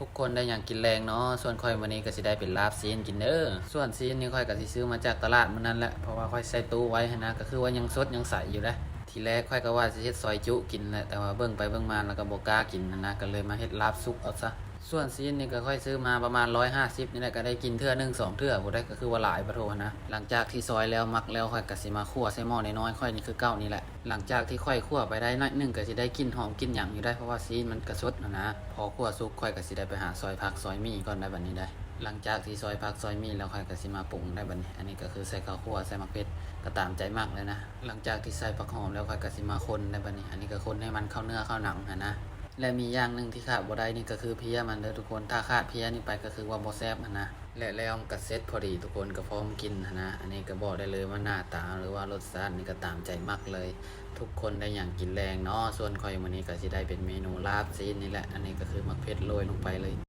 ทุกคนได้อย่างกินแรงเนาะส่วนค่อยวันนี้ก็สิได้เป็นลาบซีนกินเด้อส่วนซีนนี่ค่อยก็สิซื้อมาจากตลาดมื้อนั้นแหละเพราะว่าค่อยใส่ตู้ไว้หั้นนะก็คือว่ายังสดยังใสอยู่นะทีแรกค่อยก็ว่าสิเฮ็ดซอยจุกินแหละแต่ว่าเบิ่งไปเบิ่งมาแล้วก็บ่กล้ากินนะก็เลยมาเฮ็ดลาบสุกเอาซะส่วนซีนนี่ก็ค่อยซื้อมาประมาณ150นี่แหละก็ได้กินเทื่อ1 2เทื่อบ่ได้ก็คือว่าหลายปะโทนะหลังจากที่ซอยแล้วมักแล้วค่อยก็สิมาคั่วใส่หม้อน้อยๆค่อยนี่คือเก่านี่แหละหลังจากที่ค่อยคั่วไปได้น้อยนึงก็สิได้กลิ่นหอมกลิ่นหยังอยู่ได้เพราะว่าซีนมันก็สดนะพอคั่วสุกค่อยก็สิได้ไปหาซอยผักซอยหมี่ก่อนได้บัดนี้ได้หลังจากที่ซอยผักซอยหมี่แล้วค่อยก็สิมาปรุงได้บัดนี้อันนี้ก็คือใส่ข้าวคั่วใส่มะเขือก็ตามใจมากเลยนะหลังจากที่ใส่ผักหอมแล้วค่อยก็สิมาคนได้บัดนี้อันนี้ก็คนให้มันเข้าเนื้อเข้าหนังนะและมีอย่างหนึ่งที่ขาดบ่ได้นี่ก็คือเพี้ยมันเด้อทุกคนถ้าขาดเพี้ยนี่ไปก็คือว่าบ่แซ่บนะและแล้วก็เสร็จพอดีทุกคนก็พร้อมกินนะอันนี้ก็บอกได้เลยว่าหน้าตาหรือว่ารสชาตินี่ก็ตามใจมากเลยทุกคนได้อย่างกินแรงเนาะส่วนข่อยมื้อนี้ก็สิได้เป็นเมนูลาบซีนนี่แหละอันนี้ก็คือมะเขือโรยลงไปเลย